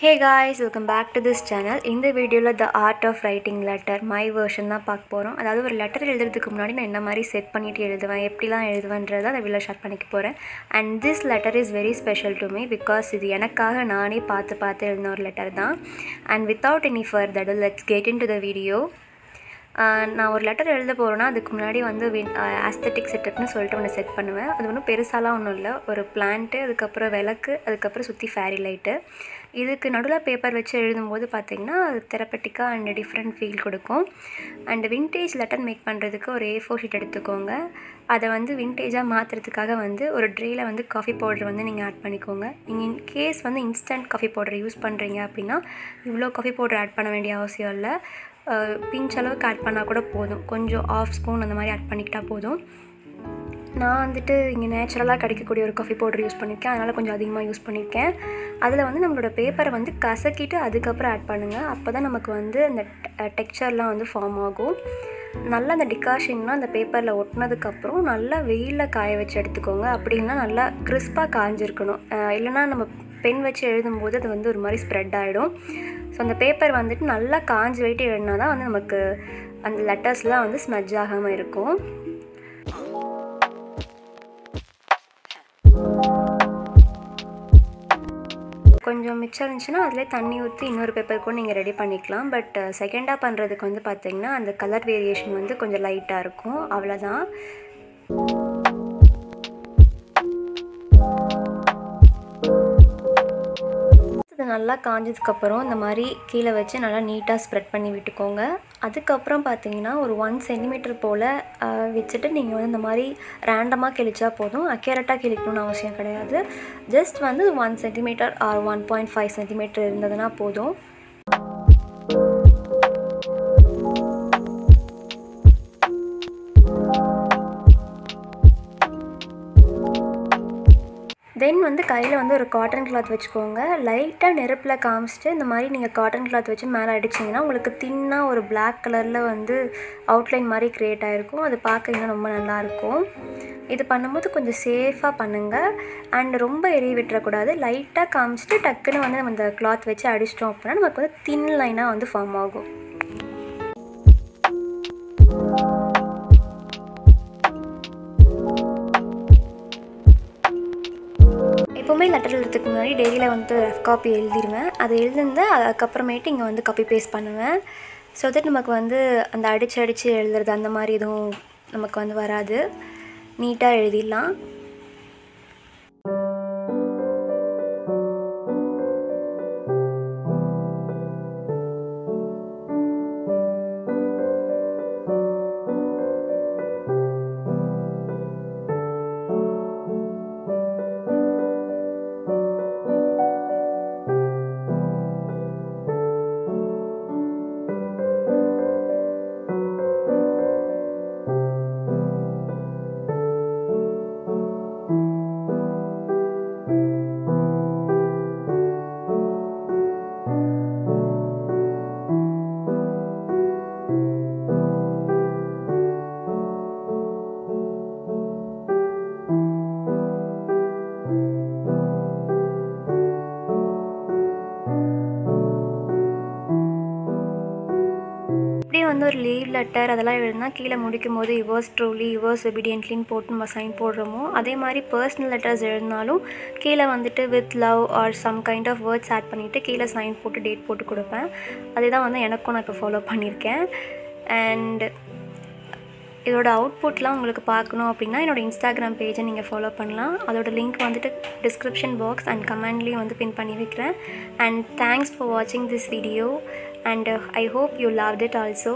Hey guys, welcome back to this channel. In the video the art of writing letter my version தான் பார்க்க போறோம். அதாவது ஒரு letter எழுதுறதுக்கு முன்னாடி நான் என்ன மாதிரி செட் பண்ணிட்டு எழுதுவேன், எப்படிலாம் எழுதுவேன்றதை அந்த வீடியோல ஷேர் பண்ணிக்க போறேன். And this letter is very special to me because இது எனக்காக நானே பார்த்து எழுதின ஒரு லெட்டர் தான். And without any further ado, let's get into the video. நான் ஒரு லெட்டர் எழுத போகிறேன்னா அதுக்கு முன்னாடி வந்து ஆஸ்தட்டிக் செட்டப்னு சொல்லிட்டு ஒன்று செட் பண்ணுவேன். அது ஒன்றும் பெருசாலாம் ஒன்றும் இல்லை, ஒரு பிளான்ட்டு, அதுக்கப்புறம் விளக்கு, அதுக்கப்புறம் சுற்றி ஃபேரி லைட்டு. இதுக்கு நடுவில் பேப்பர் வச்சு எழுதும்போது பார்த்திங்கன்னா அது தெரப்பட்டிக்காக அண்ட் டிஃப்ரெண்ட் ஃபீல் கொடுக்கும். அண்ட் வின்டேஜ் லெட்டர் மேக் பண்ணுறதுக்கு ஒரு A4 ஷீட் எடுத்துக்கோங்க. அதை வந்து வின்டேஜாக மாற்றுறதுக்காக வந்து ஒரு ட்ரேயில் வந்து காஃபி பவுடர் வந்து நீங்கள் ஆட் பண்ணிக்கோங்க. நீங்கள் இன்கேஸ் வந்து இன்ஸ்டன்ட் காஃபி பவுடர் யூஸ் பண்ணுறீங்க அப்படின்னா இவ்வளோ காஃபி பவுடர் ஆட் பண்ண வேண்டிய அவசியம் இல்லை. பிஞ்ச் அளவுக்கு ஆட் பண்ணால் கூட போதும், கொஞ்சம் ½ ஸ்பூன் அந்த மாதிரி ஆட் பண்ணிக்கிட்டால் போதும். நான் வந்துட்டு இங்கே நேச்சுரலாக கிடைக்கக்கூடிய ஒரு காஃபி பவுடர் யூஸ் பண்ணியிருக்கேன், அதனால் கொஞ்சம் அதிகமாக யூஸ் பண்ணியிருக்கேன். அதில் வந்து நம்மளோட பேப்பரை வந்து கசக்கிட்டு அதுக்கப்புறம் ஆட் பண்ணுங்கள். அப்போ தான் நமக்கு வந்து அந்த டெக்ஸ்சர்லாம் வந்து ஃபார்ம் ஆகும். நல்லா அந்த டிகாஷன்லாம் அந்த பேப்பரில் ஒட்டினதுக்கப்புறம் நல்லா வெயிலில் காய வச்சு எடுத்துக்கோங்க. அப்படின்னா நல்லா கிறிஸ்பாக காய்ஞ்சிருக்கணும், இல்லைனா நம்ம பென் வச்சு எழுதும்போது அது வந்து ஒரு மாதிரி ஸ்ப்ரெட் ஆகிடும். ஸோ அந்த பேப்பர் வந்துட்டு நல்லா காஞ்சி வைட்டு எழுதினா தான் வந்து நமக்கு அந்த லெட்டர்ஸ்லாம் வந்து ஸ்மெட்ஜ் ஆகாமல் இருக்கும். கொஞ்சம் மிச்சம் இருந்துச்சுன்னா அதிலே தண்ணி ஊற்றி இன்னொரு பேப்பர் கூட நீங்கள் ரெடி பண்ணிக்கலாம். பட் செகண்டாக பண்ணுறதுக்கு வந்து பார்த்திங்கன்னா அந்த கலர் வேரியேஷன் வந்து கொஞ்சம் லைட்டாக இருக்கும், அவ்வளோதான். இது நல்லா காஞ்சதுக்கப்புறம் இந்த மாதிரி கீழே வச்சு நல்லா நீட்டாக ஸ்ப்ரெட் பண்ணி விட்டுக்கோங்க. அதுக்கப்புறம் பார்த்தீங்கன்னா ஒரு 1 சென்டிமீட்டர் போல் வச்சுட்டு நீங்கள் வந்து இந்த மாதிரி ரேண்டமாக கிழிச்சா போதும். அக்யூரேட்டாக கிழிக்கணும்னு அவசியம் கிடையாது. ஜஸ்ட் வந்து 1 சென்டிமீட்டர் ஆர் 1.5 சென்டிமீட்டர் இருந்ததுன்னா போதும். தென் வந்து கையில் வந்து ஒரு காட்டன் கிளாத் வச்சுக்கோங்க. லைட்டாக நெருப்பில் காமிச்சிட்டு இந்த மாதிரி நீங்கள் காட்டன் கிளாத் வச்சு மேலே அடிச்சிங்கன்னா உங்களுக்கு தின்னாக ஒரு பிளாக் கலரில் வந்து அவுட்லைன் மாதிரி க்ரியேட் ஆகிருக்கும். அது பார்க்க இன்னும் ரொம்ப நல்லாயிருக்கும். இது பண்ணும்போது கொஞ்சம் சேஃபாக பண்ணுங்கள். அண்ட் ரொம்ப எரிய விட்டுறக்கூடாது. லைட்டாக காமிச்சிட்டு டக்குன்னு வந்து நம்ம இந்த கிளாத் வச்சு அடிச்சிட்டோம் அப்படின்னா நமக்கு வந்து தின் லைனாக வந்து ஃபார்ம் ஆகும். எப்போவுமே லெட்டர் எழுதுறதுக்கு முன்னாடி டெய்லியில் வந்து ரஃப் காப்பி எழுதிடுவேன். அதை எழுதுந்து அதுக்கப்புறமேட்டு இங்கே வந்து காப்பி பேஸ்ட் பண்ணுவேன். ஸோ தட் நமக்கு வந்து அந்த அடித்து எழுதுறது அந்த மாதிரி எதுவும் நமக்கு வந்து வராது, நீட்டாக எழுதிடலாம். வந்து ஒரு லீவ் லெட்டர் அதெல்லாம் எழுதுனா கீழே முடிக்கும் போது யுவர்ஸ் ட்ரூலி, யுவர்ஸ் ஒபீடியன்ட்லின்னு போட்டு நம்ம சைன் போடுறோமோ அதே மாதிரி பர்சனல் லெட்டர்ஸ் எழுதினாலும் கீழே வந்துட்டு with love or some kind of words add பண்ணிவிட்டு கீழே சைன் போட்டு டேட் போட்டு கொடுப்பேன். அதே தான் வந்து எனக்கும் நான் இப்போ ஃபாலோ பண்ணியிருக்கேன். அண்ட் இதோட அவுட்புட்லாம் உங்களுக்கு பார்க்கணும் அப்படின்னா என்னோடய இன்ஸ்டாகிராம் பேஜை நீங்கள் ஃபாலோ பண்ணலாம். அதோட லிங்க் வந்துட்டு டிஸ்கிரிப்ஷன் பாக்ஸ் அண்ட் கமெண்ட்லேயும் வந்து பின் பண்ணி வைக்கிறேன். அண்ட் தேங்க்ஸ் ஃபார் வாட்சிங் this video and I hope you loved it also.